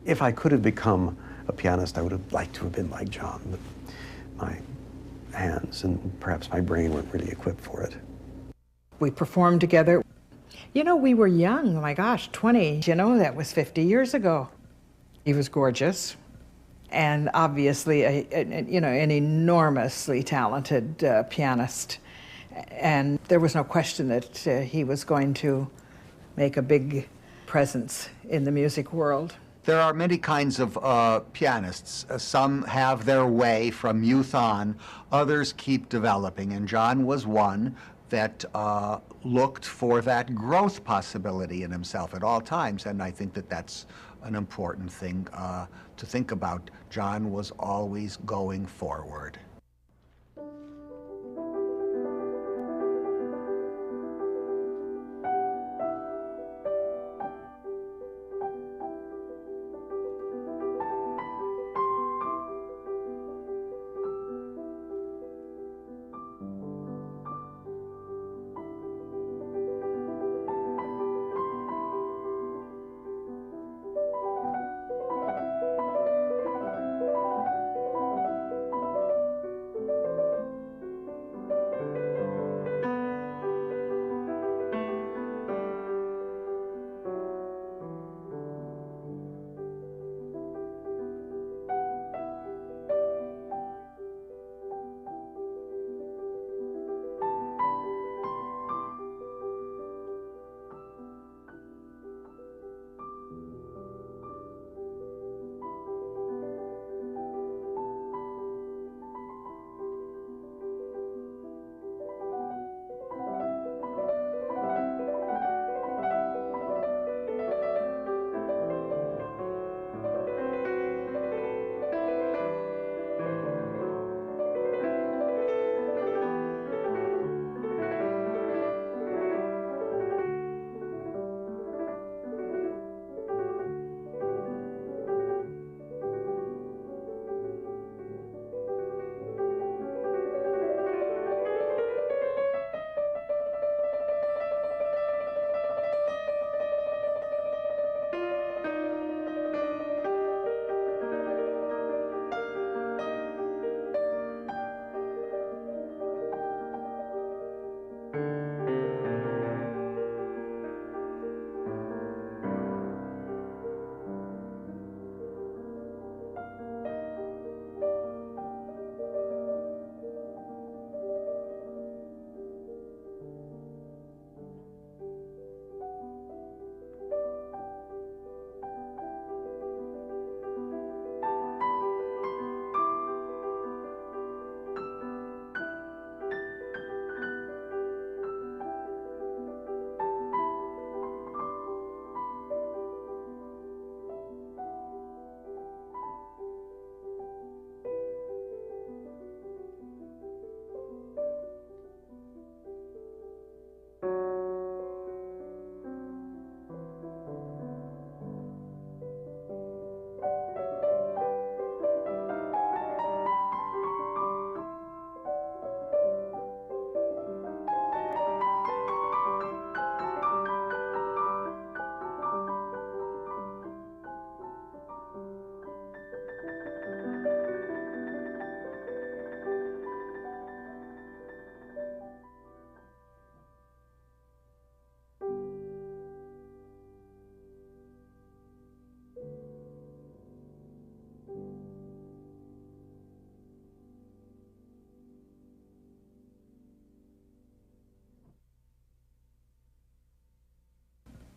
If I could have become a pianist, I would have liked to have been like John, but my hands and perhaps my brain weren't really equipped for it. We performed together. You know, we were young, oh my gosh, 20. You know, that was 50 years ago. He was gorgeous and obviously an enormously talented pianist. And there was no question that he was going to make a big presence in the music world. There are many kinds of pianists. Some have their way from youth on, others keep developing, and John was one that looked for that growth possibility in himself at all times, and I think that that's an important thing to think about. John was always going forward.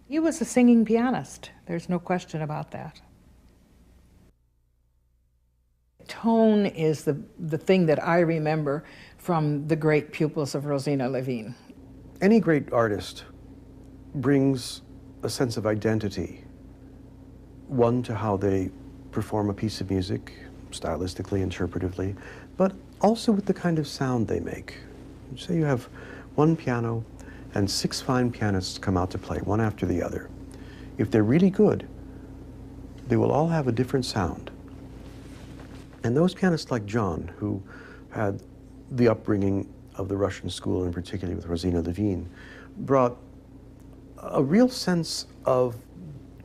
He was a singing pianist. There's no question about that. Tone is the thing that I remember from the great pupils of Rosina Lhévinne. Any great artist brings a sense of identity, one to how they perform a piece of music, stylistically, interpretively, but also with the kind of sound they make. Say you have one piano and 6 fine pianists come out to play, one after the other. If they're really good, they will all have a different sound. And those pianists like John, who had the upbringing of the Russian school, and particularly with Rosina Lhévinne, brought a real sense of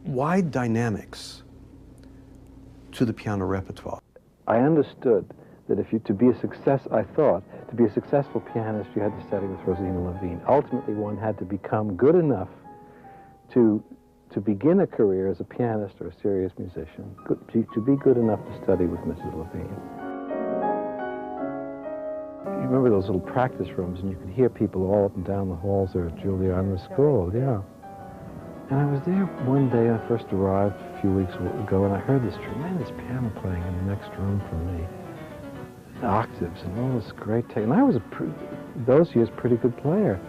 wide dynamics to the piano repertoire. I understood that if you, to be a successful pianist, you had to study with Rosina Lhévinne. Ultimately, one had to become good enough to begin a career as a pianist or a serious musician, to be good enough to study with Mrs. Lhévinne. You remember those little practice rooms, and you could hear people all up and down the halls there at Juilliard School, yeah. And I was there one day, I first arrived a few weeks ago, and I heard this tremendous piano playing in the next room from me. The octaves and all this great and I was, those years, pretty good player.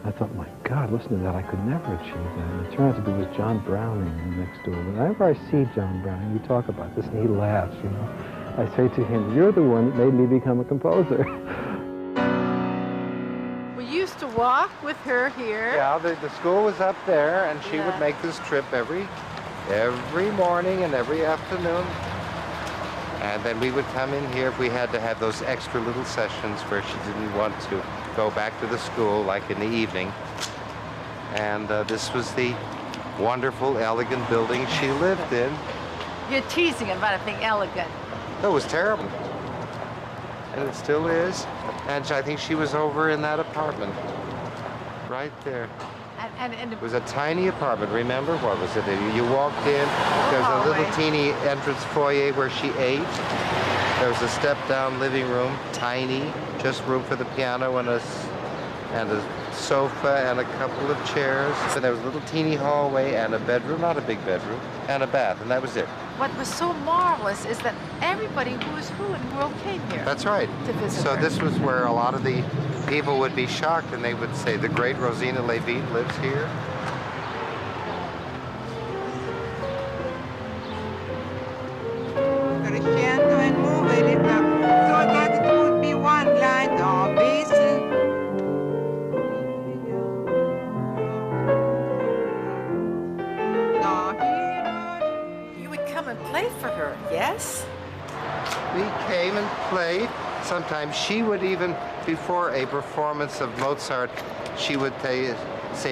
I thought, my God, listen to that, I could never achieve that. And it turned out to be with John Browning next door. Whenever I see John Browning, we talk about this, and he laughs, you know. I say to him, you're the one that made me become a composer. We used to walk with her here. Yeah, the school was up there, and she would make this trip every morning and every afternoon. And then we would come in here if we had to have those extra little sessions where she didn't want to go back to the school, like in the evening. And this was the wonderful, elegant building she lived in. You're teasing about it being elegant. It was terrible. And it still is. And I think she was over in that apartment, right there. And it was a tiny apartment, remember? What was it? You walked in, there was a little teeny entrance foyer where she ate. There was a step-down living room, tiny, just room for the piano and a sofa and a couple of chairs. And there was a little teeny hallway and a bedroom, not a big bedroom, and a bath, and that was it. What was so marvelous is that everybody who was who in the world came here. That's right. To visit so her. This was where a lot of the people would be shocked, and they would say, the great Rosina Lhévinne lives here. Crescendo and move a little so that it would be one line of bass. You would come and play for her, yes? We came and played. Sometimes she would even, before a performance of Mozart, she would say,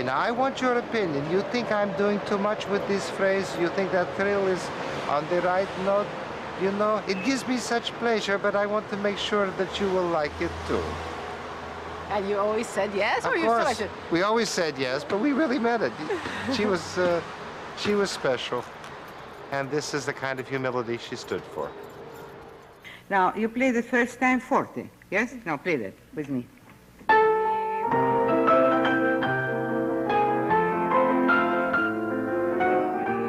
now I want your opinion. You think I'm doing too much with this phrase? You think that trill is on the right note? You know, it gives me such pleasure, but I want to make sure that you will like it too. And you always said yes, or you course. We always said yes, but we really meant it. She was special, and this is the kind of humility she stood for. Now, you play the first time forte, yes? Now play that with me.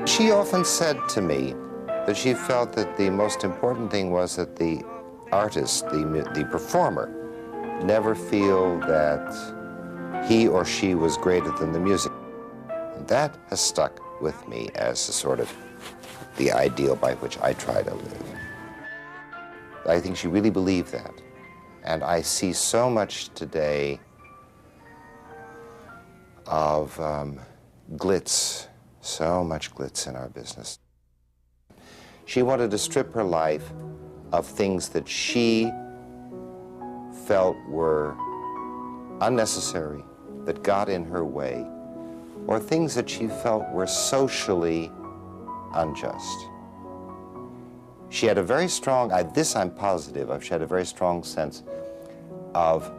She often said to me that she felt that the most important thing was that the artist, the performer, never feel that he or she was greater than the music. And that has stuck with me as a sort of the ideal by which I try to live. I think she really believed that. And I see so much today of glitz, so much glitz in our business. She wanted to strip her life of things that she felt were unnecessary, that got in her way, or things that she felt were socially unjust. She had a very strong, this I'm positive of, she had a very strong sense of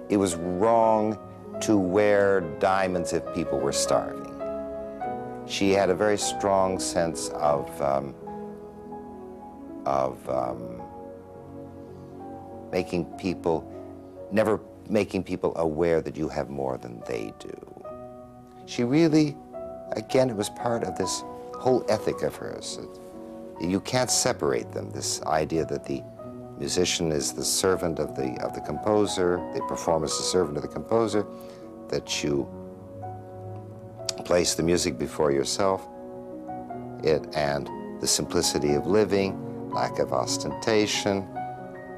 it was wrong to wear diamonds if people were starving. She had a very strong sense of never making people aware that you have more than they do. She really, again, it was part of this whole ethic of hers. You can't separate them, this idea that the musician is the servant of the composer, the performer is the servant of the composer, that you place the music before yourself, and the simplicity of living, lack of ostentation,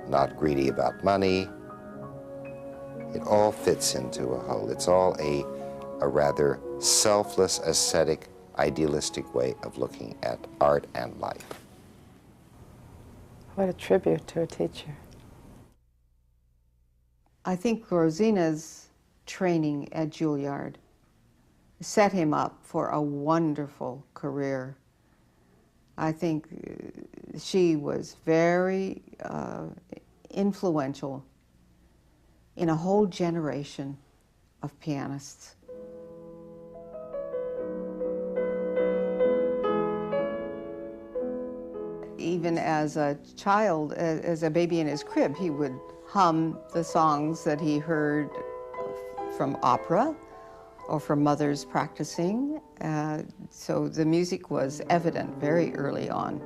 not greedy about money. It all fits into a whole. It's all a rather selfless, ascetic, idealistic way of looking at art and life. What a tribute to a teacher. I think Rosina's training at Juilliard set him up for a wonderful career. I think she was very influential in a whole generation of pianists. Even as a child, as a baby in his crib, he would hum the songs that he heard from opera or from mothers practicing. So the music was evident very early on.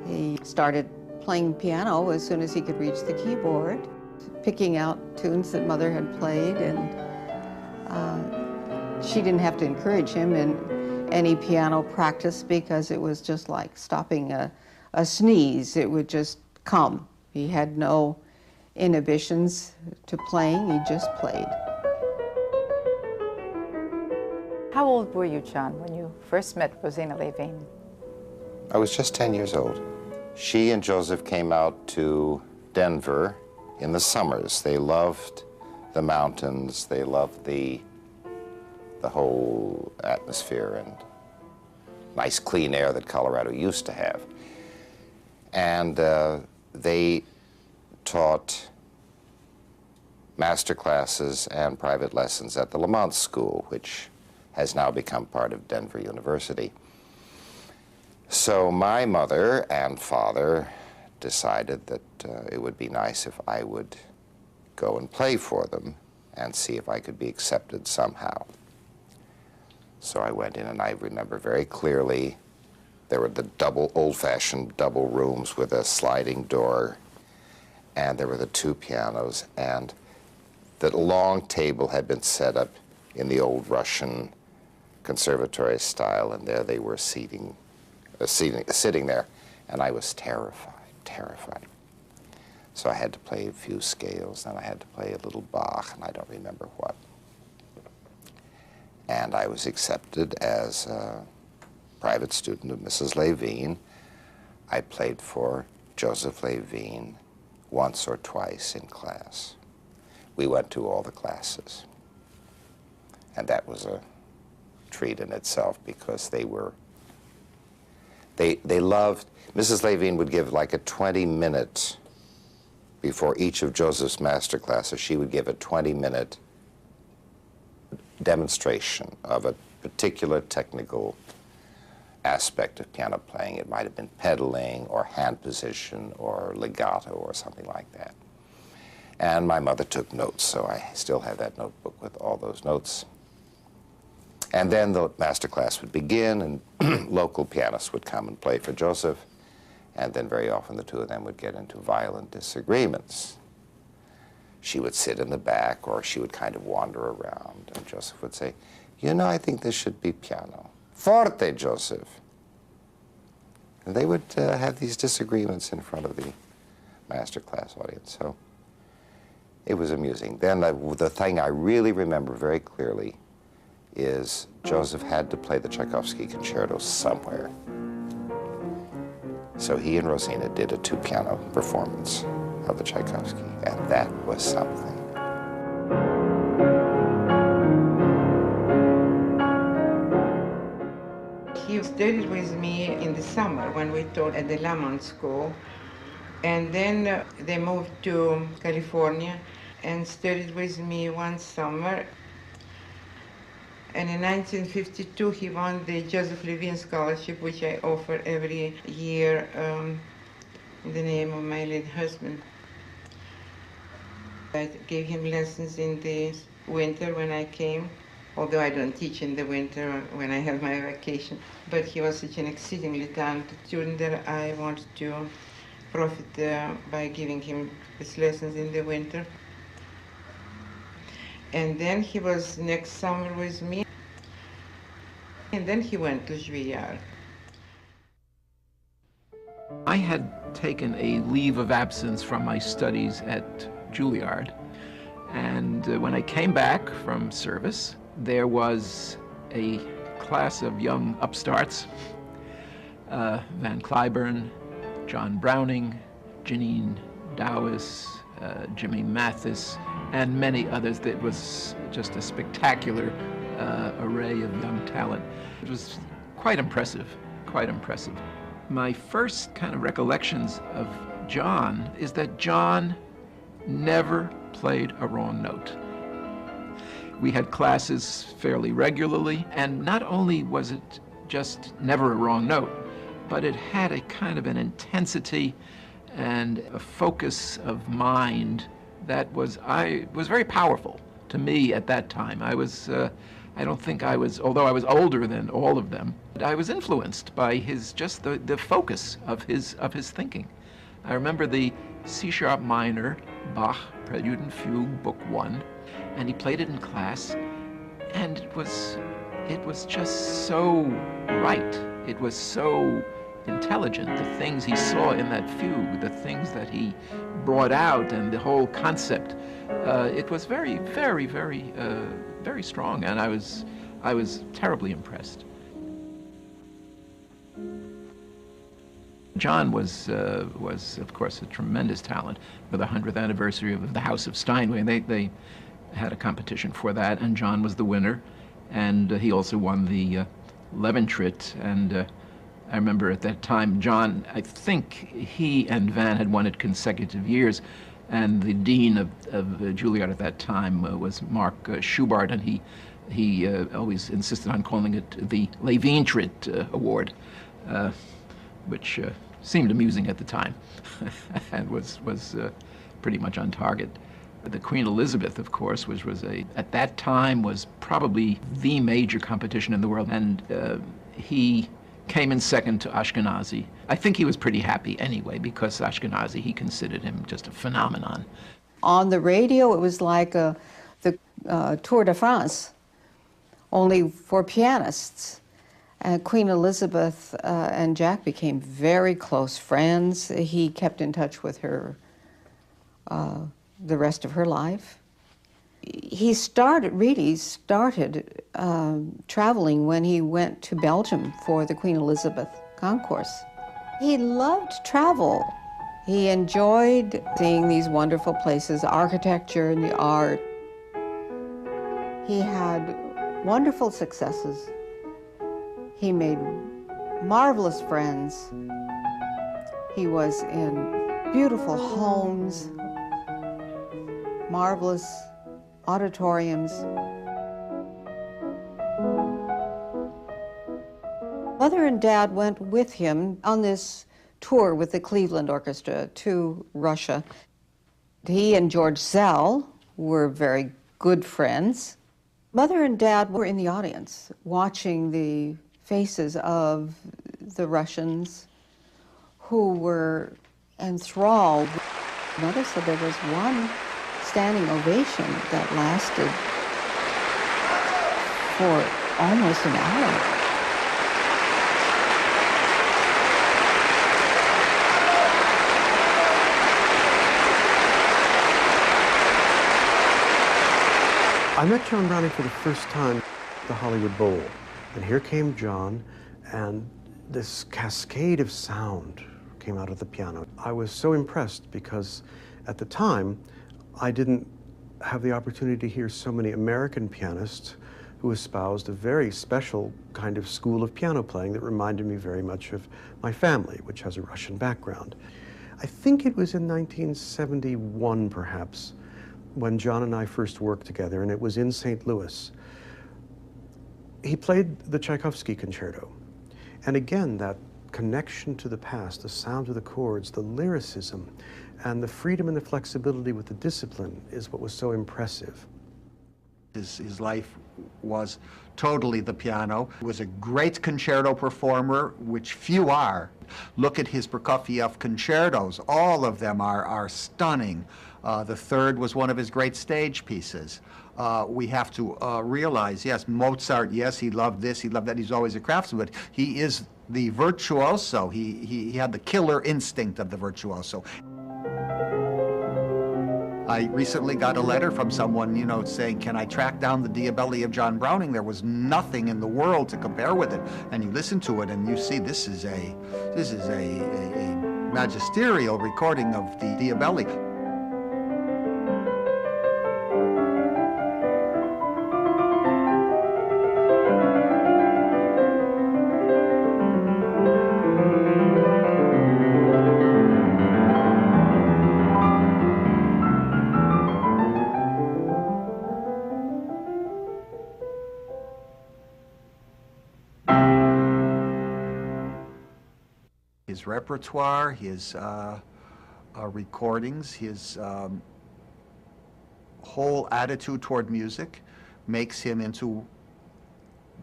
He started playing piano as soon as he could reach the keyboard, picking out tunes that mother had played, and she didn't have to encourage him in any piano practice because it was just like stopping a sneeze. It would just come. He had no inhibitions to playing, he just played. How old were you, John, when you first met Rosina Lhévinne? I was just 10 years old. She and Joseph came out to Denver in the summers. They loved the mountains, they loved the whole atmosphere and nice clean air that Colorado used to have. And they taught master classes and private lessons at the Lamont School, which has now become part of Denver University. So my mother and father decided that it would be nice if I would go and play for them and see if I could be accepted somehow. So I went in, and I remember very clearly there were the old-fashioned double rooms with a sliding door, and there were the two pianos, and the long table had been set up in the old Russian conservatory style, and there they were sitting there, and I was terrified. So I had to play a few scales, and I had to play a little Bach, and I don't remember what. And I was accepted as a private student of Mrs. Lhévinne. I played for Joseph Lhévinne once or twice in class. We went to all the classes. And that was a treat in itself because they loved, Mrs. Lhévinne would give like a 20-minute, before each of Joseph's master classes, she would give a 20-minute demonstration of a particular technical aspect of piano playing. It might have been pedaling or hand position or legato or something like that. And my mother took notes, so I still have that notebook with all those notes. And then the master class would begin, and local pianists would come and play for Joseph, and then very often the two of them would get into violent disagreements. She would sit in the back, or she would kind of wander around, and Joseph would say, "You know, I think this should be piano. Forte, Joseph." And they would have these disagreements in front of the master class audience, so it was amusing. Then the thing I really remember very clearly is Joseph had to play the Tchaikovsky concerto somewhere. So he and Rosina did a two-piano performance of the Tchaikovsky, and that was something. He studied with me in the summer when we taught at the Lamont School, and then they moved to California and studied with me one summer. And in 1952, he won the Joseph Lhévinne Scholarship, which I offer every year in the name of my late husband. I gave him lessons in the winter when I came, although I don't teach in the winter when I have my vacation. But he was such an exceedingly talented student that I wanted to profit by giving him his lessons in the winter. And then he was next summer with me, and then he went to Juilliard. I had taken a leave of absence from my studies at Juilliard, and when I came back from service, there was a class of young upstarts, Van Cliburn, John Browning, Janine Dowis, Jimmy Mathis, and many others. That was just a spectacular array of young talent. It was quite impressive, quite impressive. My first kind of recollections of John is that John never played a wrong note. We had classes fairly regularly, and not only was it just never a wrong note, but it had a kind of an intensity and a focus of mind that was very powerful to me at that time. I don't think I was, although I was older than all of them, but I was influenced by just the focus of his thinking. I remember the C-sharp minor, Bach, Prelude and Fugue, Book 1, and he played it in class, and it was just so right. It was so intelligent, the things he saw in that fugue, the things that he brought out, and the whole concept. It was very, very, very, very strong, and I was terribly impressed. John was of course a tremendous talent. For the 100th anniversary of the House of Steinway, they had a competition for that, and John was the winner, and he also won the Leventritt. And I remember at that time, John, I think he and Van had won it consecutive years, and the dean of Juilliard at that time was Mark Schubart, and he always insisted on calling it the Leventritt Award, which seemed amusing at the time and was pretty much on target. The Queen Elisabeth, of course, at that time was probably the major competition in the world, and he came in second to Ashkenazy. I think he was pretty happy anyway, because Ashkenazy, he considered him just a phenomenon. On the radio, it was like the Tour de France, only for pianists. And Queen Elizabeth and Jack became very close friends. He kept in touch with her the rest of her life. He really started traveling when he went to Belgium for the Queen Elizabeth concourse. He loved travel. He enjoyed seeing these wonderful places, architecture and the art. He had wonderful successes. He made marvelous friends. He was in beautiful homes, marvelous auditoriums. Mother and Dad went with him on this tour with the Cleveland Orchestra to Russia. He and George Szell were very good friends. Mother and Dad were in the audience watching the faces of the Russians who were enthralled. Mother said there was one standing ovation that lasted for almost an hour. I met John Browning for the first time at the Hollywood Bowl. And here came John, and this cascade of sound came out of the piano. I was so impressed because at the time, I didn't have the opportunity to hear so many American pianists who espoused a very special kind of school of piano playing that reminded me very much of my family, which has a Russian background. I think it was in 1971, perhaps, when John and I first worked together, and it was in St. Louis. He played the Tchaikovsky concerto. And again, that connection to the past, the sound of the chords, the lyricism, and the freedom and the flexibility with the discipline is what was so impressive. His life was totally the piano. He was a great concerto performer, which few are. Look at his Prokofiev concertos. All of them are stunning. The third was one of his great stage pieces. We have to realize, yes, Mozart, yes, he loved this, he loved that, he's always a craftsman, but he is the virtuoso. He had the killer instinct of the virtuoso. I recently got a letter from someone, you know, saying, can I track down the Diabelli of John Browning? There was nothing in the world to compare with it. And you listen to it and you see this is a magisterial recording of the Diabelli. His repertoire, his recordings, his whole attitude toward music makes him into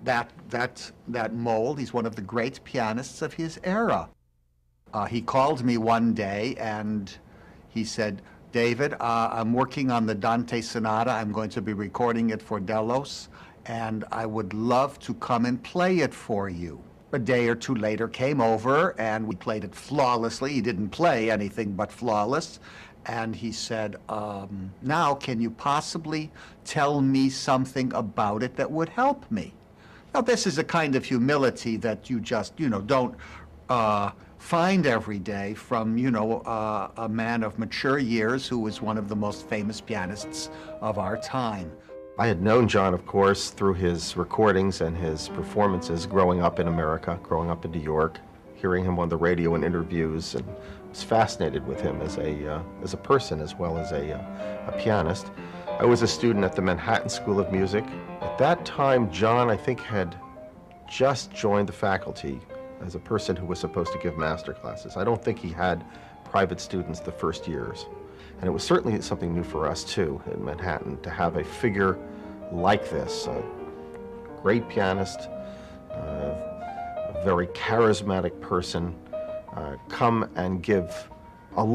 that mold. He's one of the great pianists of his era. He called me one day and he said, "David, I'm working on the Dante Sonata. I'm going to be recording it for Delos, and I would love to come and play it for you." A day or two later came over and we played it flawlessly. He didn't play anything but flawless. And he said, "Now can you possibly tell me something about it that would help me?" Now this is a kind of humility that you just, don't find every day from, a man of mature years who is one of the most famous pianists of our time. I had known John, of course, through his recordings and his performances growing up in America, growing up in New York, hearing him on the radio in interviews, and was fascinated with him as a person as well as a pianist. I was a student at the Manhattan School of Music. At that time, John, I think, had just joined the faculty as a person who was supposed to give master classes. I don't think he had private students the first years. And it was certainly something new for us, too, in Manhattan, to have a figure like this, a great pianist, a very charismatic person, come and give a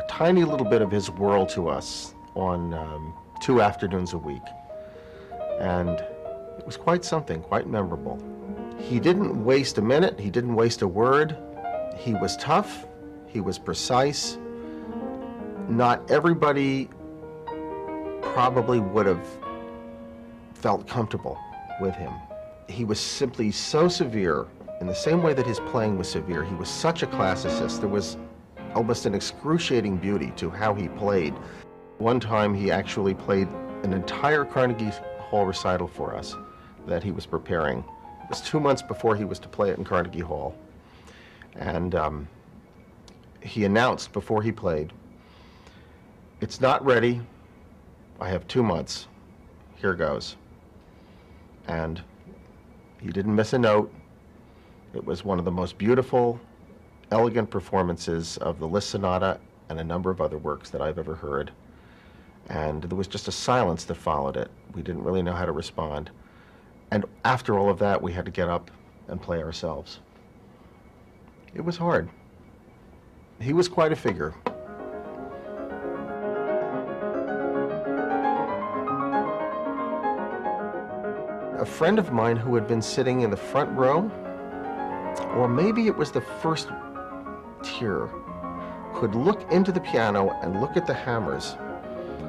tiny little bit of his world to us on 2 afternoons a week. And it was quite something, quite memorable. He didn't waste a minute, he didn't waste a word. He was tough, he was precise. Not everybody probably would have felt comfortable with him. He was simply so severe, in the same way that his playing was severe. He was such a classicist. There was almost an excruciating beauty to how he played. One time he actually played an entire Carnegie Hall recital for us that he was preparing. It was 2 months before he was to play it in Carnegie Hall. And he announced before he played, "It's not ready. I have 2 months. Here goes." And he didn't miss a note. It was one of the most beautiful, elegant performances of the Liszt Sonata and a number of other works that I've ever heard. And there was just a silence that followed it. We didn't really know how to respond. And after all of that, we had to get up and play ourselves. It was hard. He was quite a figure. A friend of mine who had been sitting in the front row, or maybe it was the first tier, could look into the piano and look at the hammers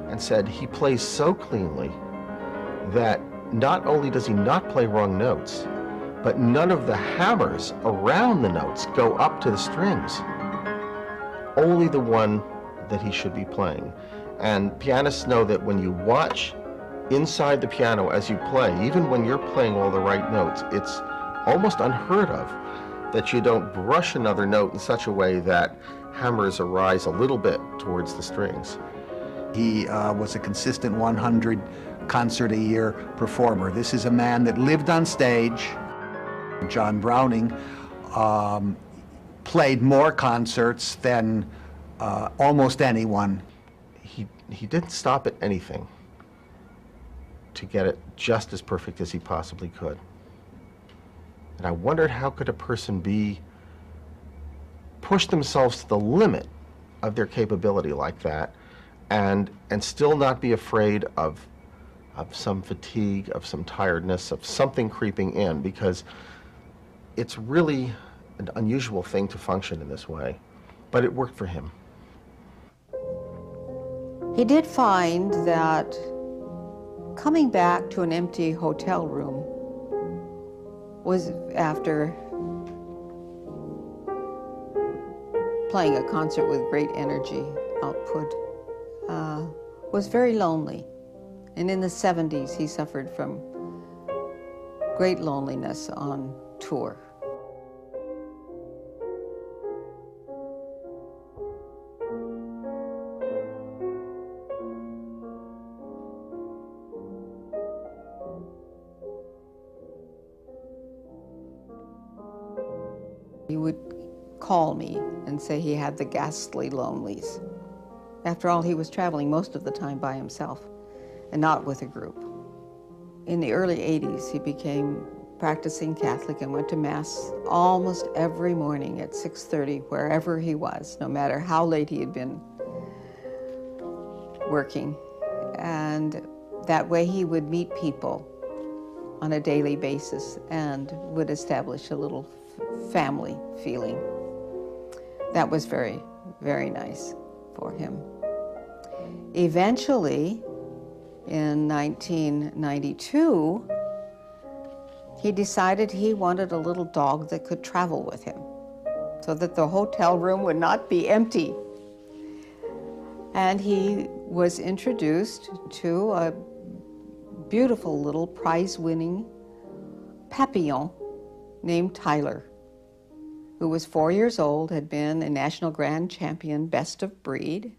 and said he plays so cleanly that not only does he not play wrong notes, but none of the hammers around the notes go up to the strings. Only the one that he should be playing. And pianists know that when you watch inside the piano as you play, even when you're playing all the right notes, it's almost unheard of that you don't brush another note in such a way that hammers arise a little bit towards the strings. He was a consistent 100 concert a year performer. This is a man that lived on stage. John Browning played more concerts than almost anyone. He didn't stop at anything to get it just as perfect as he possibly could. And I wondered, how could a person push themselves to the limit of their capability like that and still not be afraid of some fatigue, of some tiredness, of something creeping in, because it's really an unusual thing to function in this way. But it worked for him. He did find that coming back to an empty hotel room was, after playing a concert with great energy output, was very lonely. And in the 70s, he suffered from great loneliness on tour. He would call me and say he had the ghastly lonelies. After all, he was traveling most of the time by himself and not with a group. In the early 80s, he became practicing Catholic and went to Mass almost every morning at 6:30, wherever he was, no matter how late he had been working. And that way he would meet people on a daily basis and would establish a little family feeling. That was very, very nice for him. Eventually, in 1992, he decided he wanted a little dog that could travel with him so that the hotel room would not be empty. And he was introduced to a beautiful little prize-winning papillon named Tyler, who was 4 years old, had been a national grand champion, best of breed,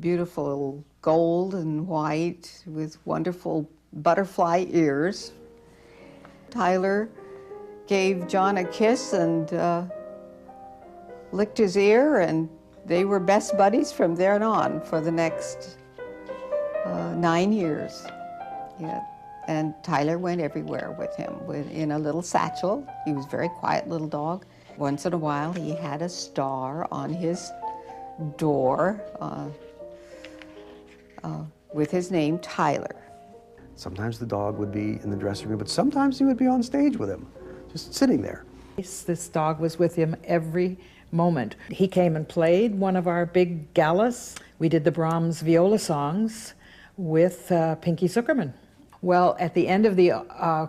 beautiful gold and white with wonderful butterfly ears. Tyler gave John a kiss and licked his ear, and they were best buddies from there on for the next 9 years. Yeah. And Tyler went everywhere with him, in a little satchel. He was a very quiet little dog. Once in a while, he had a star on his door with his name, Tyler. Sometimes the dog would be in the dressing room, but sometimes he would be on stage with him, just sitting there. This dog was with him every moment. He came and played one of our big galas. We did the Brahms viola songs with Pinky Zuckerman. Well, at the end of the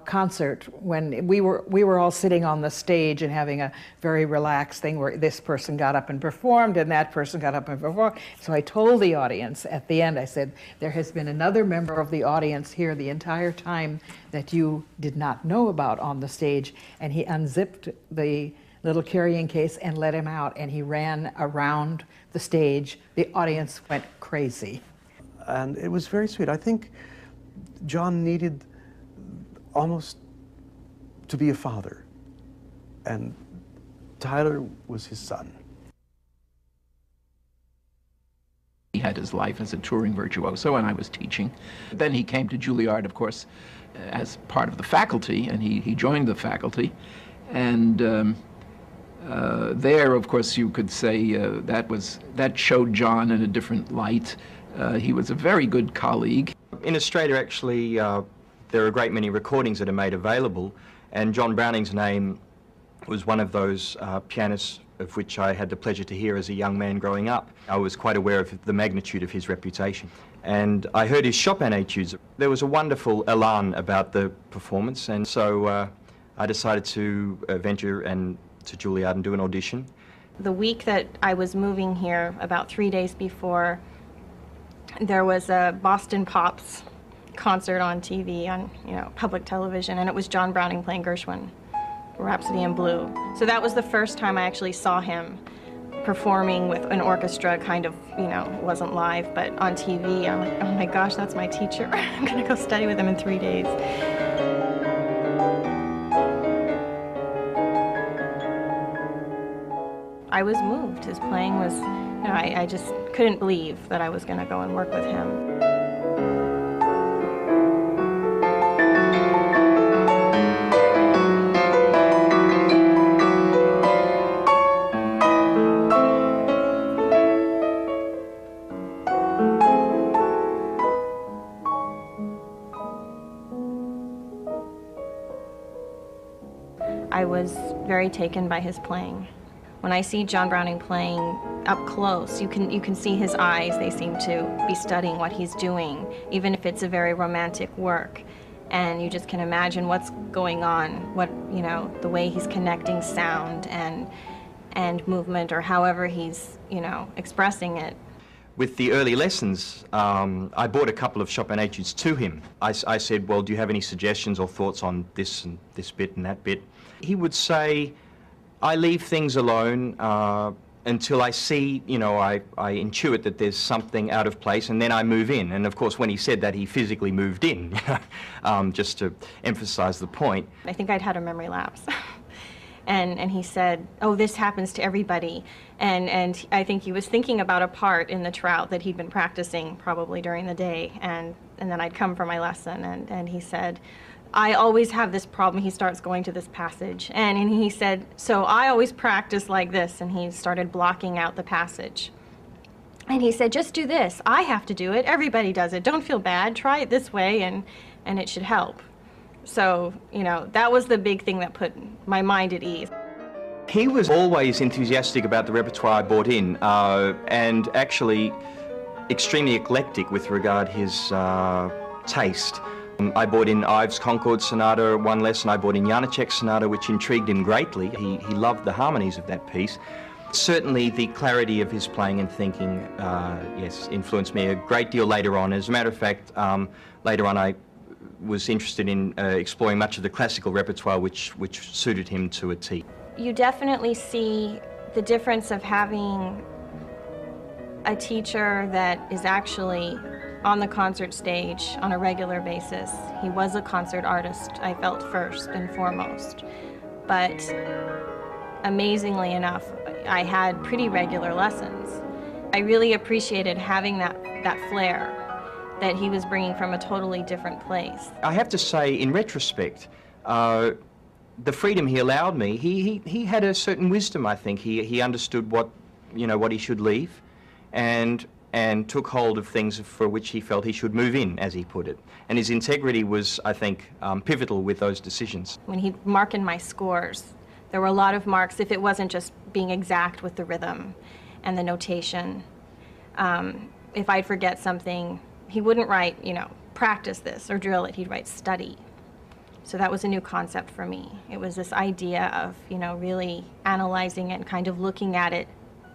concert, when we were all sitting on the stage and having a very relaxed thing where this person got up and performed and that person got up and performed. So I told the audience at the end, I said, there has been another member of the audience here the entire time that you did not know about on the stage. And he unzipped the little carrying case and let him out, and he ran around the stage. The audience went crazy. And it was very sweet. I think John needed almost to be a father, and Tyler was his son. He had his life as a touring virtuoso, and I was teaching. Then he came to Juilliard, of course, as part of the faculty, and he joined the faculty. And there, of course, you could say that showed John in a different light. He was a very good colleague. In Australia, actually, there are a great many recordings that are made available, and John Browning's name was one of those pianists of which I had the pleasure to hear as a young man growing up. I was quite aware of the magnitude of his reputation. And I heard his Chopin etudes. There was a wonderful elan about the performance, and so I decided to venture to Juilliard and do an audition. The week that I was moving here, about 3 days before, there was a Boston Pops concert on TV, on public television, and it was John Browning playing Gershwin, Rhapsody in Blue. So that was the first time I actually saw him performing with an orchestra, kind of, it wasn't live, but on TV. I'm like, oh my gosh, that's my teacher. I'm gonna go study with him in 3 days. I was moved. His playing was, I just couldn't believe that I was going to go and work with him. I was very taken by his playing. When I see John Browning playing up close, you can see his eyes. They seem to be studying what he's doing, even if it's a very romantic work. And you just can imagine what's going on, the way he's connecting sound and movement, or however he's, expressing it. With the early lessons, I brought a couple of Chopin etudes to him. I said, well, do you have any suggestions or thoughts on this and this bit and that bit? He would say, I leave things alone until I see, I intuit that there's something out of place, and then I move in. And of course, when he said that, he physically moved in, just to emphasize the point. I think I'd had a memory lapse. And he said, oh, this happens to everybody. And I think he was thinking about a part in the Trout that he'd been practicing probably during the day. And then I'd come for my lesson, and he said, I always have this problem. He starts going to this passage. And he said, so I always practice like this. And he started blocking out the passage. And he said, just do this. I have to do it. Everybody does it. Don't feel bad. Try it this way, and it should help. So, you know, that was the big thing that put my mind at ease. He was always enthusiastic about the repertoire I brought in, and actually extremely eclectic with regard his taste. I brought in Ives' Concord Sonata one lesson. I brought in Janáček's Sonata, which intrigued him greatly. He loved the harmonies of that piece. Certainly the clarity of his playing and thinking, yes, influenced me a great deal later on. As a matter of fact, later on I was interested in exploring much of the classical repertoire which suited him to a T. You definitely see the difference of having a teacher that is actually on the concert stage on a regular basis. He was a concert artist, I felt, first and foremost. But amazingly enough, I had pretty regular lessons. I really appreciated having that flair that he was bringing from a totally different place. I have to say, in retrospect, the freedom he allowed me, he had a certain wisdom, I think. He understood what he should leave, and took hold of things for which he felt he should move in, as he put it. And his integrity was, I think, pivotal with those decisions. When he'd mark in my scores, there were a lot of marks if it wasn't just being exact with the rhythm and the notation. If I'd forget something, he wouldn't write, practice this or drill it. He'd write study. So that was a new concept for me. It was this idea of, really analyzing it and kind of looking at it.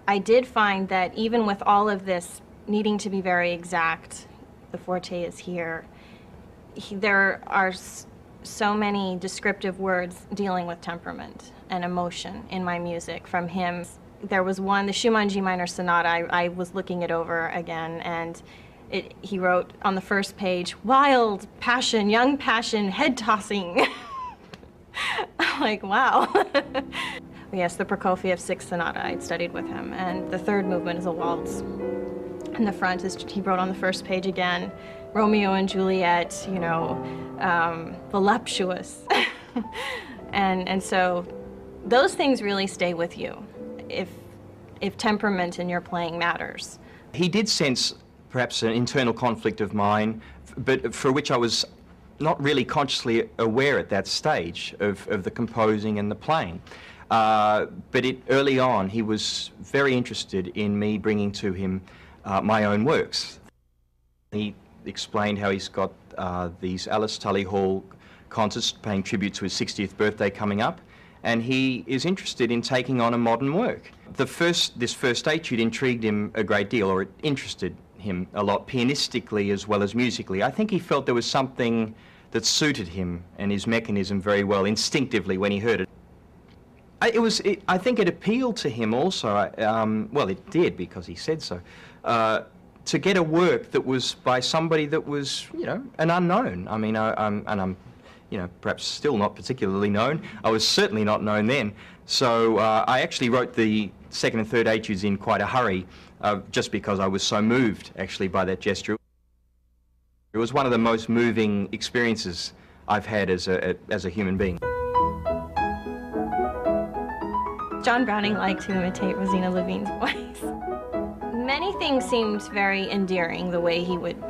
I did find that even with all of this needing to be very exact, the forte is here, there are so many descriptive words dealing with temperament and emotion in my music from him. There was one, the Schumann G minor sonata, I was looking it over again, and he wrote on the first page, wild passion, young passion, head tossing. I'm like, wow. Yes, the Prokofiev Sixth Sonata, I'd studied with him, and the third movement is a waltz. And the front is, he wrote on the first page again, Romeo and Juliet, voluptuous. and so those things really stay with you if temperament in your playing matters. He did sense perhaps an internal conflict of mine, but for which I was not really consciously aware at that stage of the composing and the playing. But early on, he was very interested in me bringing to him my own works. He explained how he's got these Alice Tully Hall concerts paying tribute to his 60th birthday coming up, and he is interested in taking on a modern work. This first etude intrigued him a great deal, or it interested him a lot, pianistically as well as musically. I think he felt there was something that suited him and his mechanism very well, instinctively, when he heard it. I think it appealed to him also, well, it did because he said so, to get a work that was by somebody that was, an unknown. I mean, I'm perhaps still not particularly known. I was certainly not known then. So I actually wrote the second and third etudes in quite a hurry, just because I was so moved, actually, by that gesture. It was one of the most moving experiences I've had as a human being. John Browning liked to imitate Rosina Lhévinne's voice. Many things seemed very endearing, the way he would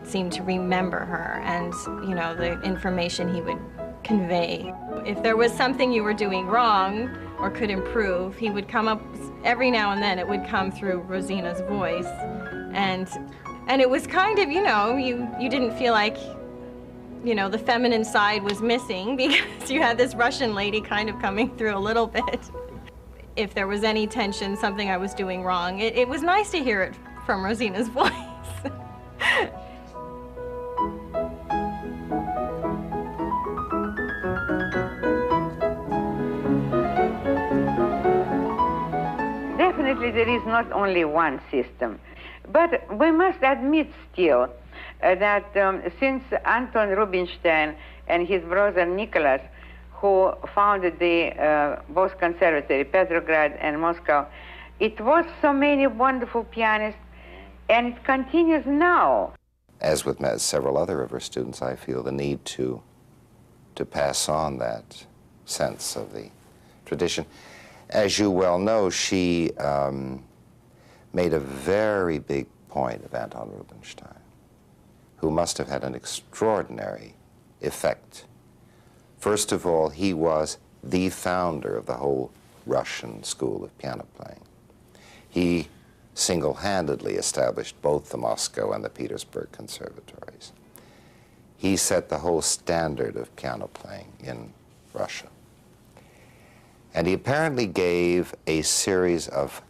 seem to remember her and, the information he would convey. If there was something you were doing wrong or could improve, he would come up, every now and then it would come through Rosina's voice. And it was kind of, you didn't feel like, the feminine side was missing because you had this Russian lady kind of coming through a little bit. If there was any tension, something I was doing wrong, it was nice to hear it from Rosina's voice. Definitely there is not only one system, but we must admit still that since Anton Rubinstein and his brother Nicholas, who founded the both conservatory, Petrograd and Moscow. It was so many wonderful pianists, and it continues now. As with several other of her students, I feel the need to pass on that sense of the tradition. As you well know, she made a very big point of Anton Rubinstein, who must have had an extraordinary effect. First of all, he was the founder of the whole Russian school of piano playing. He single-handedly established both the Moscow and the Petersburg conservatories. He set the whole standard of piano playing in Russia. And he apparently gave a series of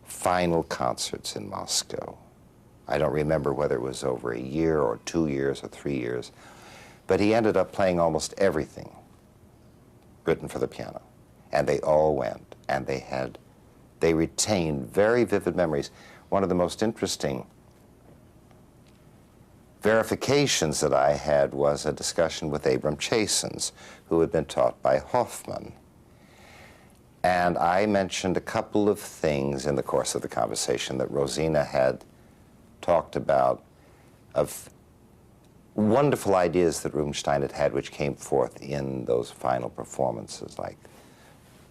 final concerts in Moscow. I don't remember whether it was over a year or 2 years or 3 years, but he ended up playing almost everything written for the piano. And they all went, and they retained very vivid memories. One of the most interesting verifications that I had was a discussion with Abram Chasins, who had been taught by Hoffman. And I mentioned a couple of things in the course of the conversation that Rosina had talked about, of wonderful ideas that Rubinstein had had, which came forth in those final performances, like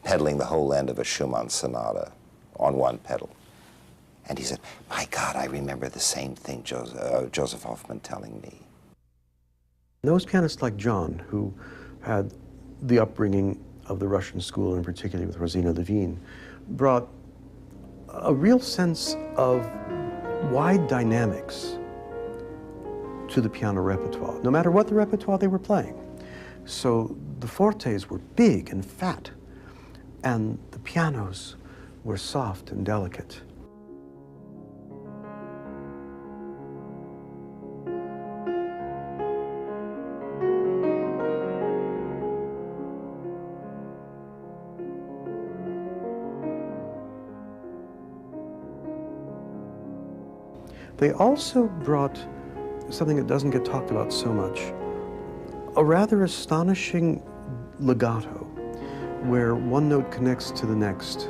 pedaling the whole end of a Schumann sonata on one pedal. And he said, my God, I remember the same thing Joseph Hoffman telling me. Those pianists like John, who had the upbringing of the Russian school, and particularly with Rosina Lhévinne, brought a real sense of wide dynamics to the piano repertoire, no matter what the repertoire they were playing. So the fortes were big and fat, and the pianos were soft and delicate. They also brought something that doesn't get talked about so much, a rather astonishing legato, where one note connects to the next.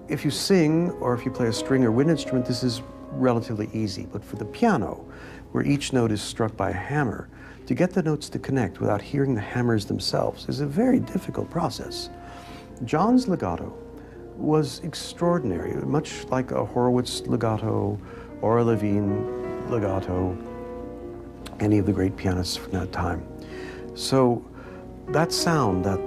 If you sing, or if you play a string or wind instrument, this is relatively easy. But for the piano, where each note is struck by a hammer, to get the notes to connect without hearing the hammers themselves is a very difficult process. John's legato was extraordinary, much like a Horowitz legato or a Lhévinne legato, any of the great pianists from that time. So that sound, that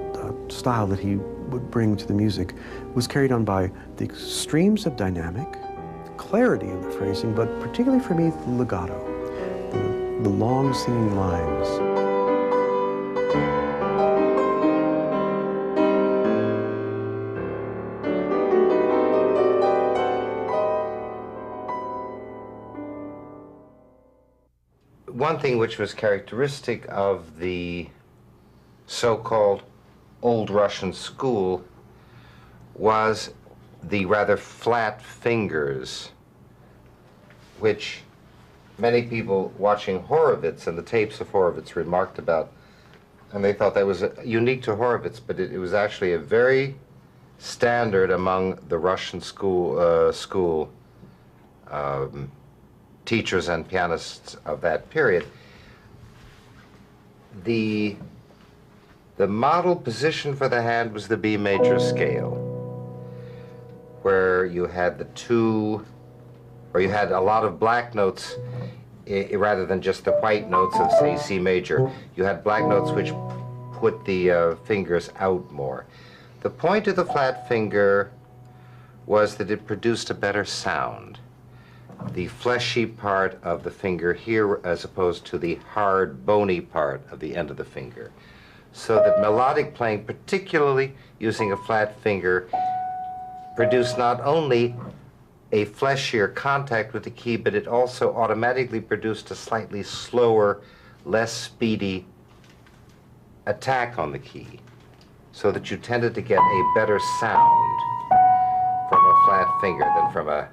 style that he would bring to the music was carried on by the extremes of dynamic, the clarity of the phrasing, but particularly for me, the legato, the long singing lines. One thing which was characteristic of the so-called Old Russian school was the rather flat fingers, which many people watching Horowitz and the tapes of Horowitz remarked about, and they thought that was unique to Horowitz, but it was actually a very standard among the Russian school teachers and pianists of that period. The model position for the hand was the B major scale, where you had you had a lot of black notes rather than just the white notes of, say, C major. You had black notes which put the fingers out more. The point of the flat finger was that it produced a better sound. The fleshy part of the finger here as opposed to the hard, bony part of the end of the finger. So that melodic playing, particularly using a flat finger, produced not only a fleshier contact with the key, but it also automatically produced a slightly slower, less speedy attack on the key, so that you tended to get a better sound from a flat finger than from a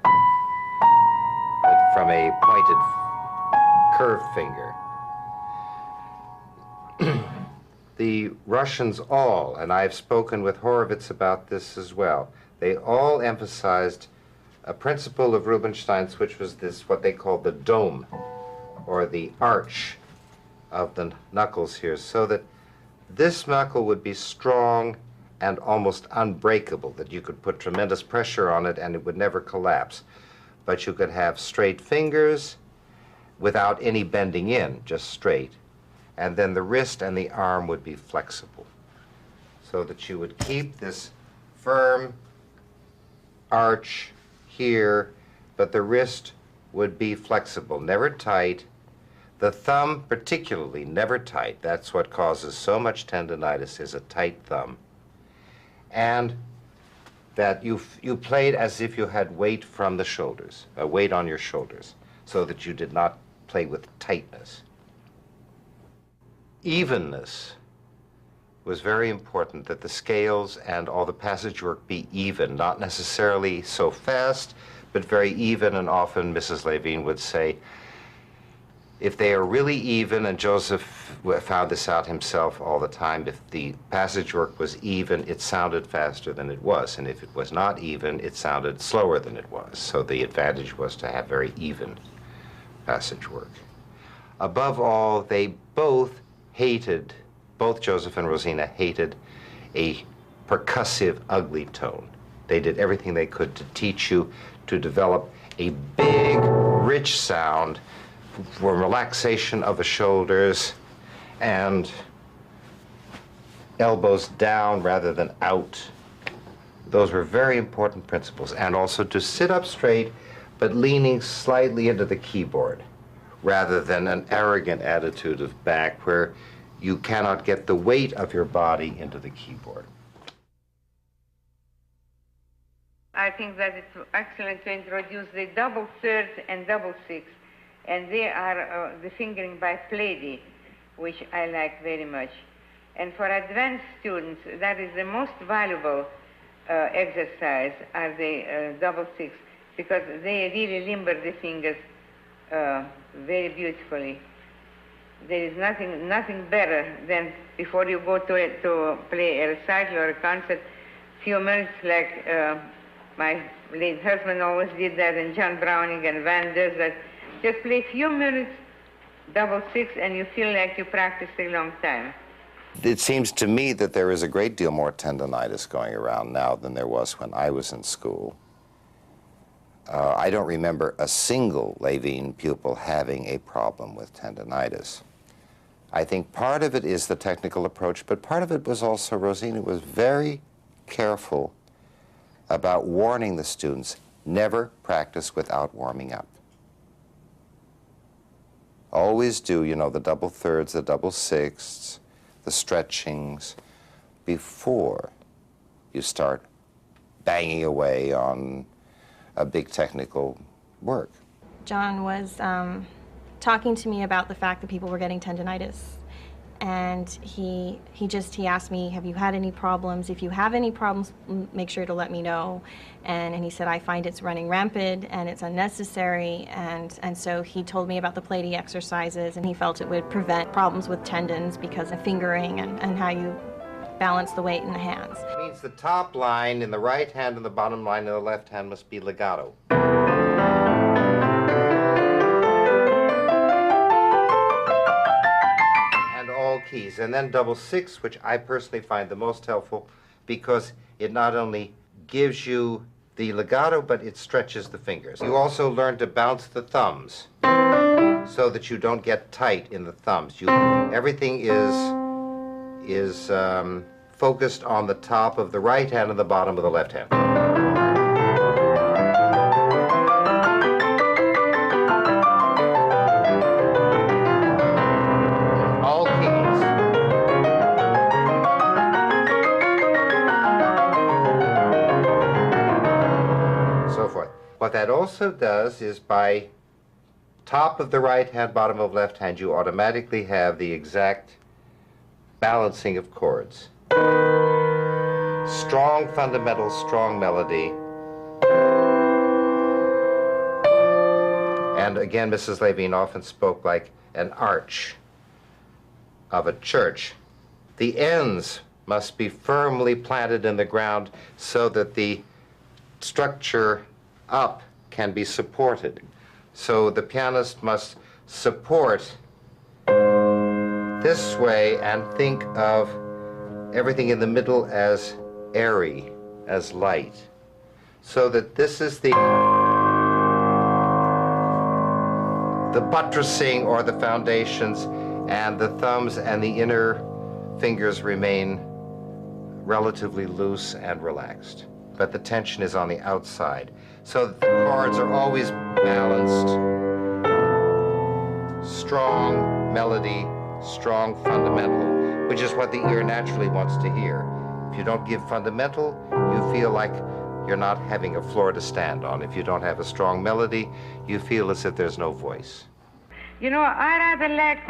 pointed curved finger. the Russians all, and I've spoken with Horowitz about this as well, they all emphasized a principle of Rubinstein's, which was this, what they called the dome, or the arch of the knuckles here, so that this knuckle would be strong and almost unbreakable, that you could put tremendous pressure on it and it would never collapse. But you could have straight fingers without any bending in, just straight. And then the wrist and the arm would be flexible, so that you would keep this firm arch here, but the wrist would be flexible, never tight. The thumb particularly, never tight. That's what causes so much tendinitis, is a tight thumb. And that you played as if you had weight from the shoulders, a weight on your shoulders, so that you did not play with tightness. Evenness was very important, that the scales and all the passage work be even, not necessarily so fast, but very even, and often Mrs. Lhévinne would say, if they are really even, and Joseph found this out himself all the time, if the passage work was even, it sounded faster than it was, and if it was not even, it sounded slower than it was. So the advantage was to have very even passage work. Above all, they both hated, both Joseph and Rosina hated a percussive, ugly tone. They did everything they could to teach you to develop a big, rich sound for relaxation of the shoulders and elbows down rather than out. Those were very important principles. And also to sit up straight, but leaning slightly into the keyboard, rather than an arrogant attitude of back where you cannot get the weight of your body into the keyboard. I think that it's excellent to introduce the double thirds and double sixths, and they are the fingering by Plaidy, which I like very much. And for advanced students, that is the most valuable exercise, are the double sixths, because they really limber the fingers very beautifully. There is nothing better than before you go to play a recital or a concert, few minutes like my late husband always did that, and John Browning and Van does that. Just play a few minutes, double sixths, and you feel like you practiced a long time. It seems to me that there is a great deal more tendinitis going around now than there was when I was in school. I don't remember a single Lhévinne pupil having a problem with tendinitis. I think part of it is the technical approach, but part of it was also Rosina was very careful about warning the students, never practice without warming up. Always do, you know, the double thirds, the double sixths, the stretchings, before you start banging away on a big technical work. John was talking to me about the fact that people were getting tendinitis. And he asked me, have you had any problems? If you have any problems, make sure to let me know. And he said, I find it's running rampant and it's unnecessary. And so he told me about the Plaidy exercises, and he felt it would prevent problems with tendons because of fingering and how you balance the weight in the hands. It means the top line in the right hand and the bottom line in the left hand must be legato. Keys, and then double six, which I personally find the most helpful because it not only gives you the legato, but it stretches the fingers. You also learn to bounce the thumbs so that you don't get tight in the thumbs. Everything is focused on the top of the right hand and the bottom of the left hand. What that also does is by top of the right hand, bottom of left hand, you automatically have the exact balancing of chords. Strong fundamentals, strong melody. And again, Mrs. Lhévinne often spoke like an arch of a church, the ends must be firmly planted in the ground so that the structure up can be supported. So the pianist must support this way and think of everything in the middle as airy, as light. So that this is the buttressing or the foundations, and the thumbs and the inner fingers remain relatively loose and relaxed. But the tension is on the outside, so that the chords are always balanced. Strong melody, strong fundamental, which is what the ear naturally wants to hear. If you don't give fundamental, you feel like you're not having a floor to stand on. If you don't have a strong melody, you feel as if there's no voice. You know, I rather like,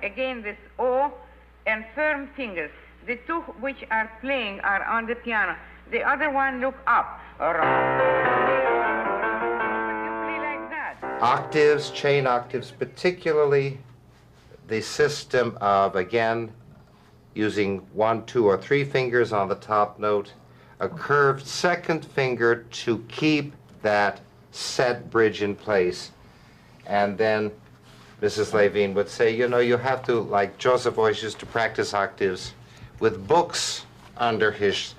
again, this O and firm fingers. The two which are playing are on the piano. The other one look up. You play like that. Octaves, chain octaves, particularly the system of, again, using 1, 2, or 3 fingers on the top note, a curved second finger to keep that set bridge in place. And then Mrs. Lhévinne would say, you know, you have to, like Joseph always used to practice octaves with books under his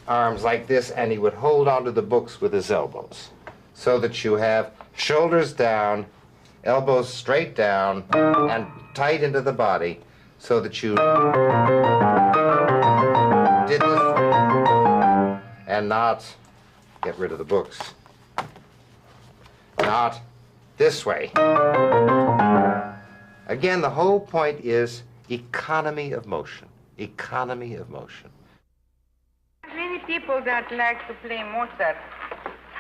arms like this, and he would hold onto the books with his elbows so that you have shoulders down, elbows straight down, and tight into the body, so that you did this and not get rid of the books. Not this way. Again, the whole point is economy of motion. Economy of motion. Many people that like to play Mozart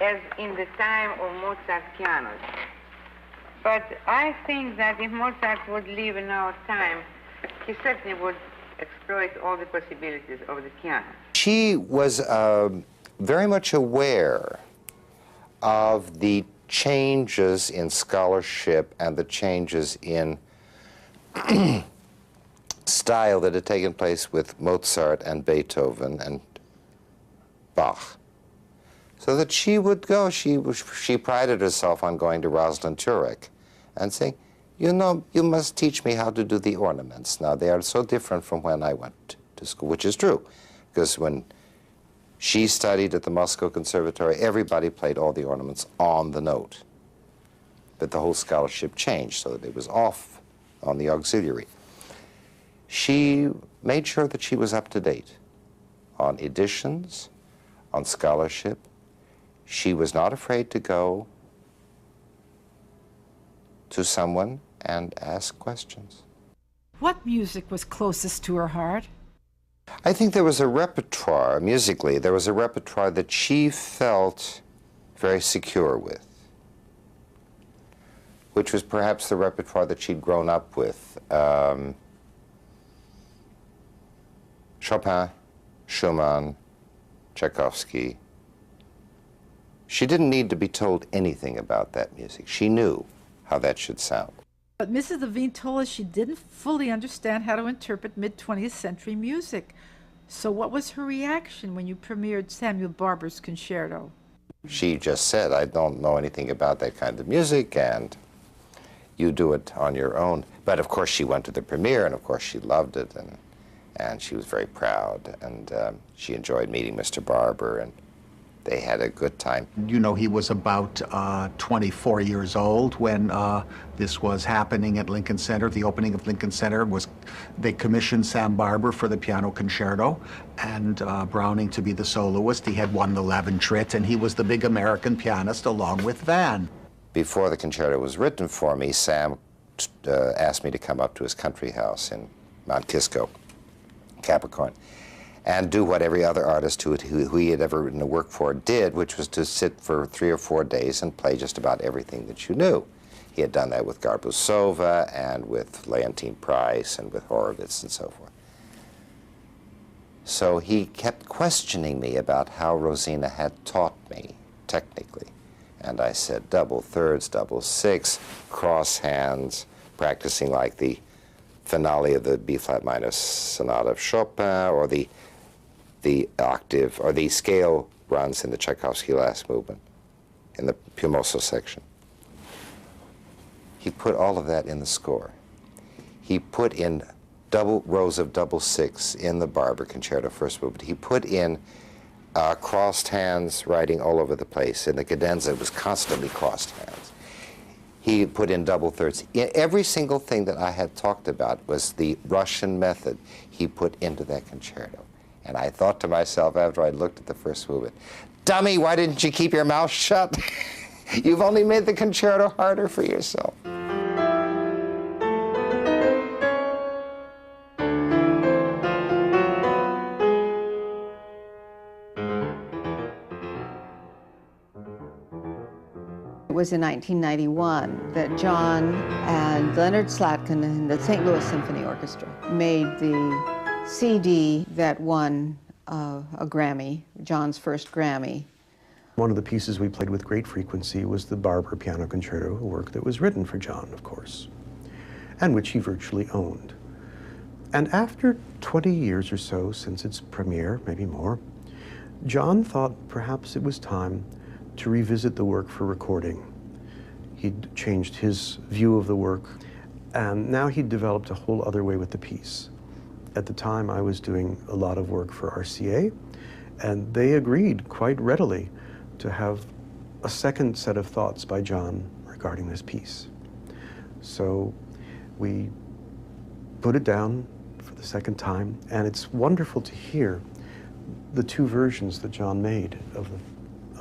as in the time of Mozart pianos. But I think that if Mozart would live in our time, he certainly would exploit all the possibilities of the piano. She was very much aware of the changes in scholarship and the changes in style that had taken place with Mozart and Beethoven and Bach. So that she would go, she prided herself on going to Rosalind Turek and saying, you know, you must teach me how to do the ornaments. Now, they are so different from when I went to school, which is true, because when she studied at the Moscow Conservatory, everybody played all the ornaments on the note. But the whole scholarship changed so that it was off on the auxiliary. She made sure that she was up to date on editions, on scholarship. She was not afraid to go to someone and ask questions. What music was closest to her heart? I think there was a repertoire, musically, there was a repertoire that she felt very secure with, which was perhaps the repertoire that she'd grown up with. Chopin, Schumann, Tchaikovsky. She didn't need to be told anything about that music. She knew how that should sound. But Mrs. Lhévinne told us she didn't fully understand how to interpret mid-20th century music. So what was her reaction when you premiered Samuel Barber's concerto? She just said, I don't know anything about that kind of music, and you do it on your own. But of course she went to the premiere, and of course she loved it, and she was very proud, and she enjoyed meeting Mr. Barber, and they had a good time. You know, he was about 24 years old when this was happening at Lincoln Center. The opening of Lincoln Center was, they commissioned Sam Barber for the piano concerto and Browning to be the soloist. He had won the Leventritt, and he was the big American pianist along with Van. Before the concerto was written for me, Sam asked me to come up to his country house in Mount Kisco, Capricorn, and do what every other artist who he had ever written a work for did, which was to sit for 3 or 4 days and play just about everything that you knew. He had done that with Garbusova and with Leontyne Price and with Horowitz and so forth. So he kept questioning me about how Rosina had taught me technically. And I said double thirds, double six, cross hands, practicing like the finale of the B-flat minor sonata of Chopin, or the octave, or the scale runs in the Tchaikovsky last movement, in the più mosso section. He put all of that in the score. He put in double rows of double six in the Barber Concerto first movement. He put in crossed hands writing all over the place. In the cadenza, it was constantly crossed hands. He put in double thirds. Every single thing that I had talked about was the Russian method he put into that concerto. And I thought to myself after I looked at the first movement, dummy, why didn't you keep your mouth shut? You've only made the concerto harder for yourself. It was in 1991 that John and Leonard Slatkin and the St. Louis Symphony Orchestra made the CD that won a Grammy, John's first Grammy. One of the pieces we played with great frequency was the Barber Piano Concerto, a work that was written for John, of course, and which he virtually owned. And after 20 years or so since its premiere, maybe more, John thought perhaps it was time to revisit the work for recording. He'd changed his view of the work, and now he'd developed a whole other way with the piece. At the time, I was doing a lot of work for RCA, and they agreed quite readily to have a second set of thoughts by John regarding this piece. So we put it down for the second time, and it's wonderful to hear the two versions that John made of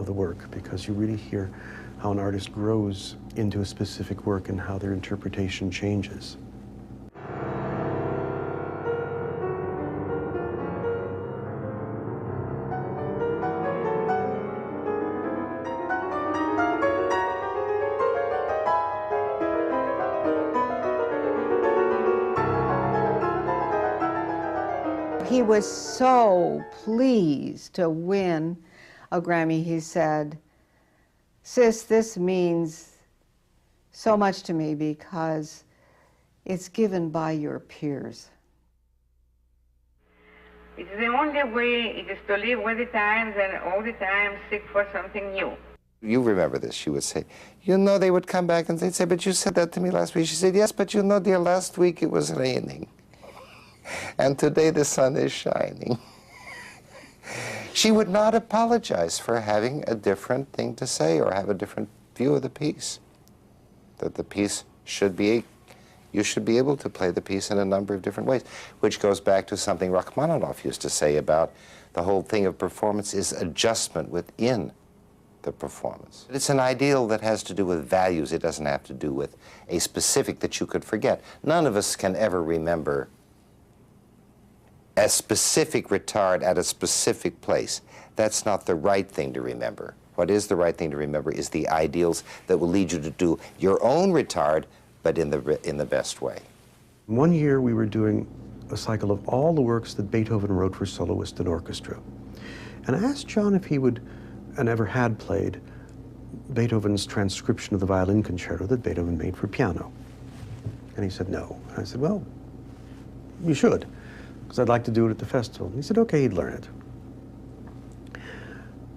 the work, because you really hear how an artist grows into a specific work and how their interpretation changes. He was so pleased to win a Grammy. He said, "Sis, this means so much to me because it's given by your peers." It's the only way it is to live with the times and all the time seek for something new. You remember this, she would say, you know, they would come back and they'd say, but you said that to me last week. She said, yes, but you know, dear, last week it was raining. And today the sun is shining. She would not apologize for having a different thing to say or have a different view of the piece. That the piece should be, you should be able to play the piece in a number of different ways, which goes back to something Rachmaninoff used to say about the whole thing of performance is adjustment within the performance. It's an ideal that has to do with values. It doesn't have to do with a specific that you could forget. None of us can ever remember a specific retard at a specific place. That's not the right thing to remember. What is the right thing to remember is the ideals that will lead you to do your own retard, but in the best way. One year we were doing a cycle of all the works that Beethoven wrote for soloist and orchestra. And I asked John if he would, and ever had played, Beethoven's transcription of the violin concerto that Beethoven made for piano. And he said no. And I said, well, you should, because I'd like to do it at the festival. And he said, okay, he'd learn it.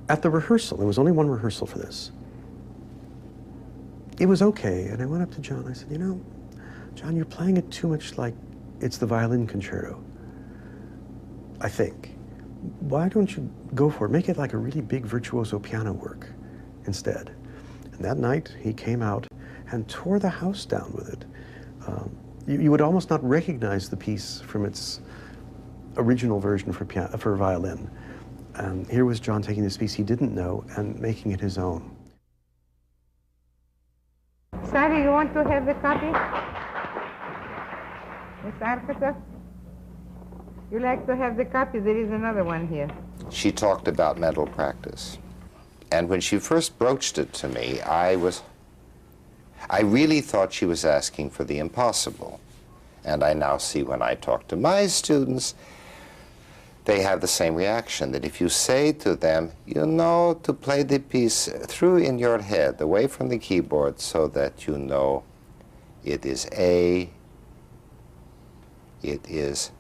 At the rehearsal, there was only one rehearsal for this. It was okay, and I went up to John. I said, you know, John, you're playing it too much like it's the violin concerto, I think. Why don't you go for it? Make it like a really big virtuoso piano work instead. And that night, he came out and tore the house down with it. You would almost not recognize the piece from its original version for violin. And here was John taking this piece he didn't know and making it his own. Sally, you want to have the copy? Miss Arkatov? You like to have the copy? There is another one here. She talked about mental practice. And when she first broached it to me, I really thought she was asking for the impossible. And I now see when I talk to my students, they have the same reaction, that if you say to them, you know, to play the piece through in your head, away from the keyboard, so that you know it is A, It is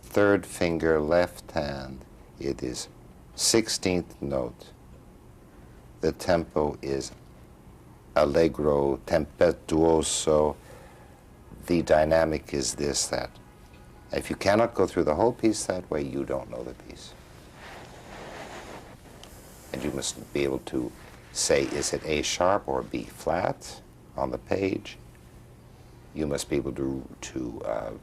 third finger, left hand. It is 16th note. The tempo is allegro, tempestuoso. The dynamic is this, that. If you cannot go through the whole piece that way, you don't know the piece. And you must be able to say, is it A sharp or B flat on the page? You must be able to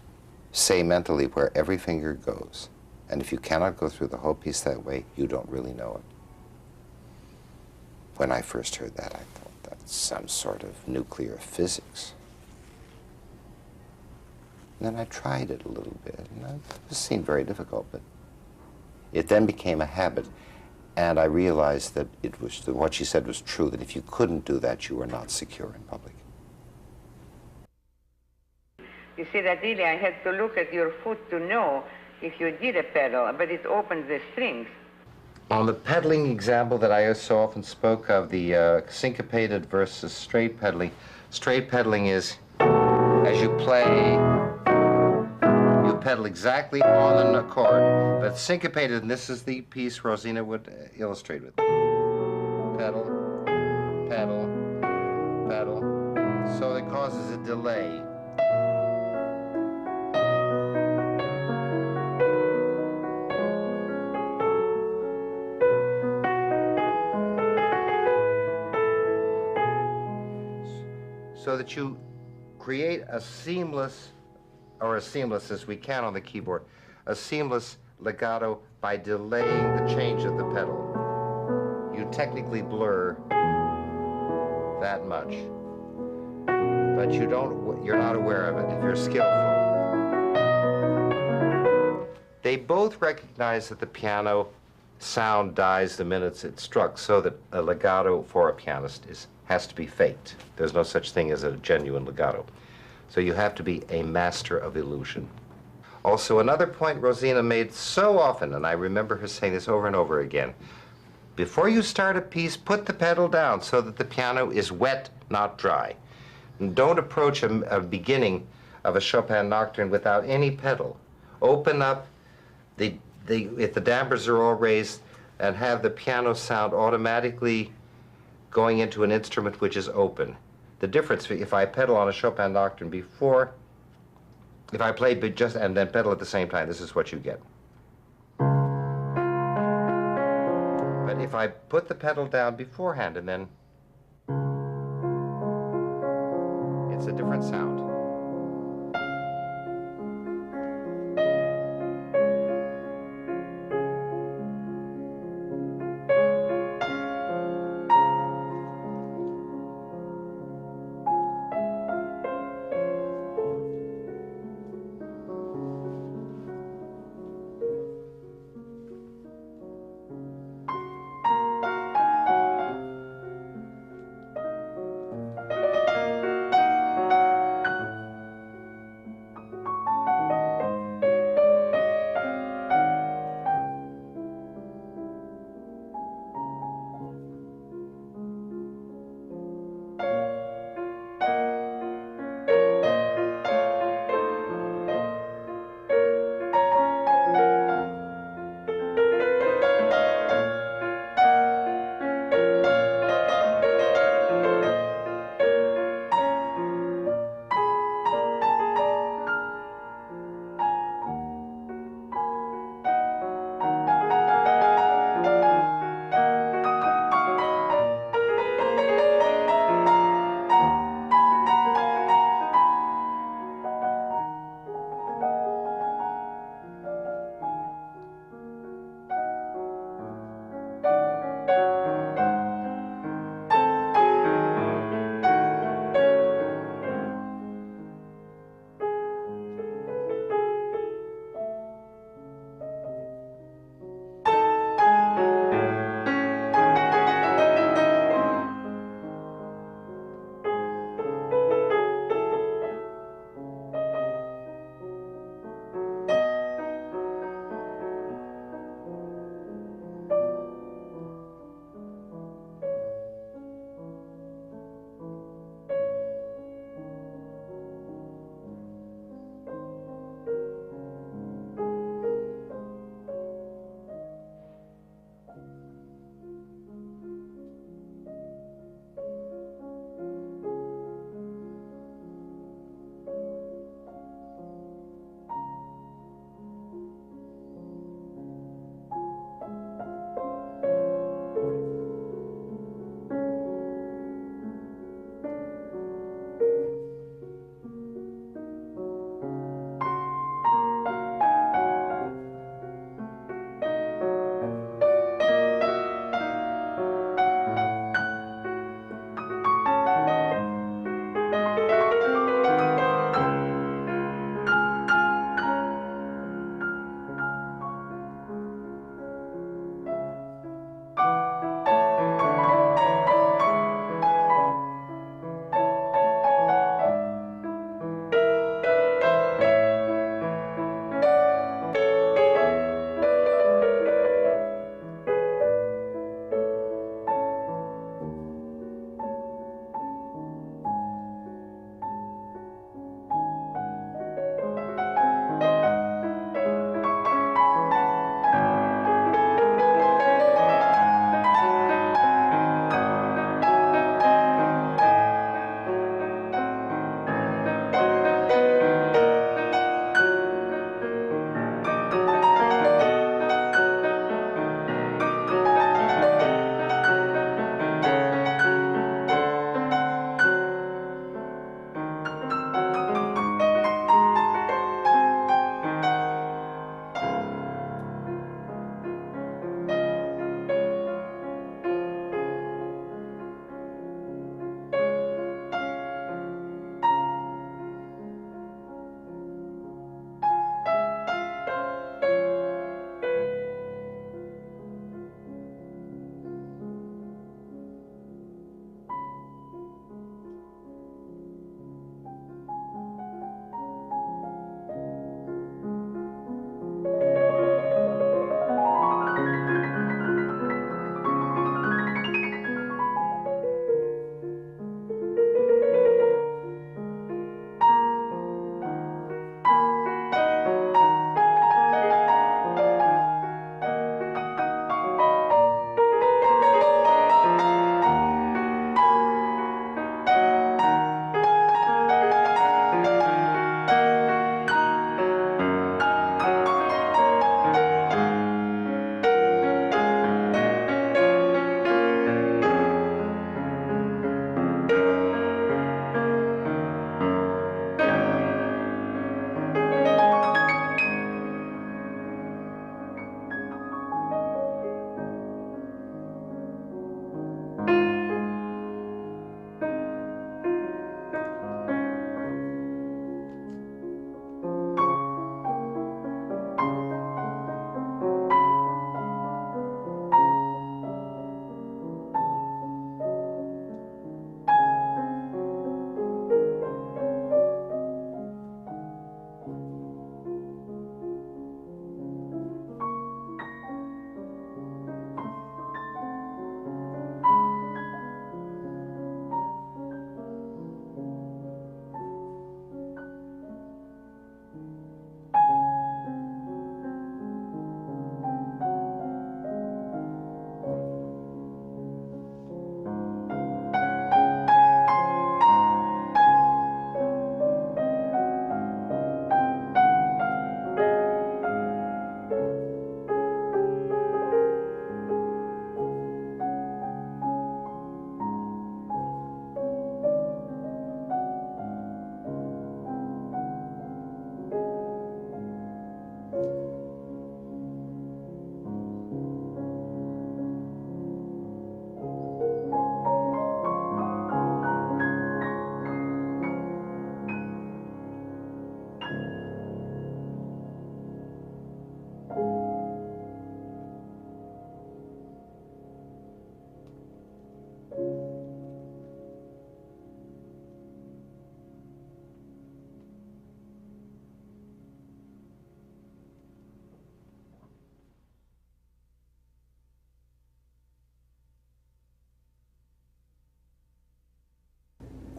say mentally where every finger goes. And if you cannot go through the whole piece that way, you don't really know it. When I first heard that, I thought that's some sort of nuclear physics. And then I tried it a little bit, and it seemed very difficult, but it then became a habit. And I realized that what she said was true, that if you couldn't do that, you were not secure in public. You see that really I had to look at your foot to know if you did a pedal, but it opens the strings. On the pedaling example that I so often spoke of, the syncopated versus straight pedaling is, as you play, you pedal exactly on an accord, but syncopated, and this is the piece Rosina would illustrate with. Pedal, pedal, pedal, so it causes a delay. So that you create a seamless, or as seamless as we can on the keyboard, a seamless legato by delaying the change of the pedal. You technically blur that much, but you're not aware of it if you're skillful. They both recognize that the piano sound dies the minute it's struck, so that a legato for a pianist has to be faked. There's no such thing as a genuine legato. So you have to be a master of illusion. Also, another point Rosina made so often, and I remember her saying this over and over again, before you start a piece, put the pedal down so that the piano is wet, not dry. And don't approach a beginning of a Chopin Nocturne without any pedal. Open up, if the dampers are all raised, and have the piano sound automatically going into an instrument which is open. The difference, if I pedal on a Chopin Nocturne before, if I play just and then pedal at the same time, this is what you get. But if I put the pedal down beforehand and then, it's a different sound.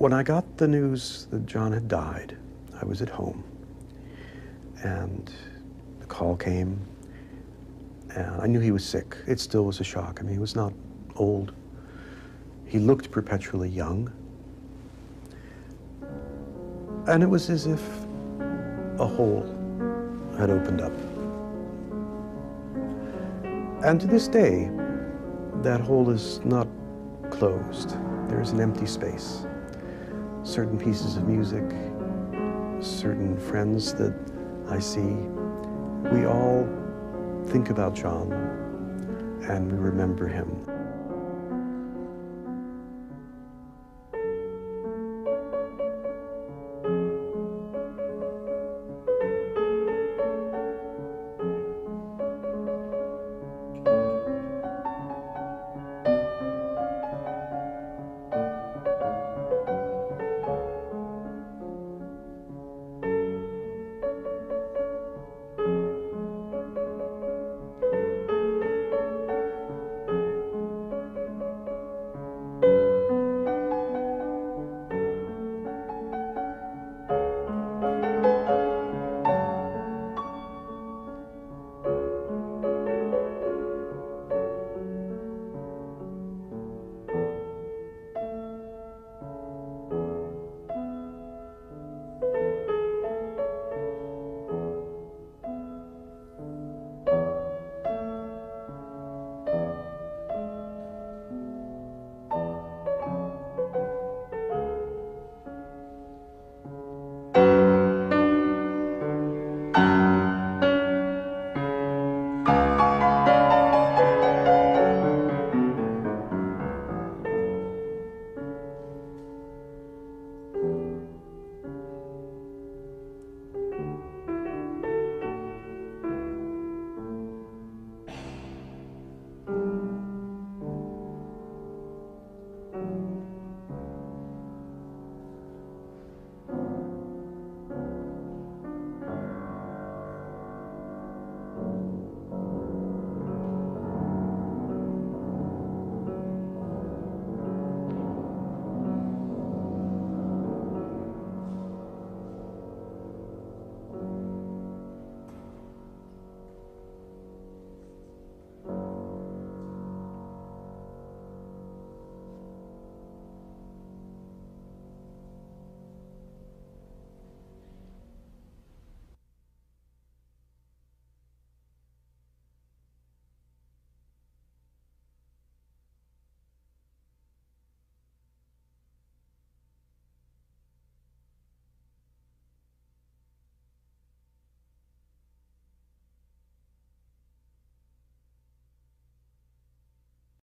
When I got the news that John had died, I was at home, and the call came, and I knew he was sick. It still was a shock. I mean, he was not old. He looked perpetually young. And it was as if a hole had opened up. And to this day, that hole is not closed. There's an empty space. Certain pieces of music, certain friends that I see, we all think about John and we remember him.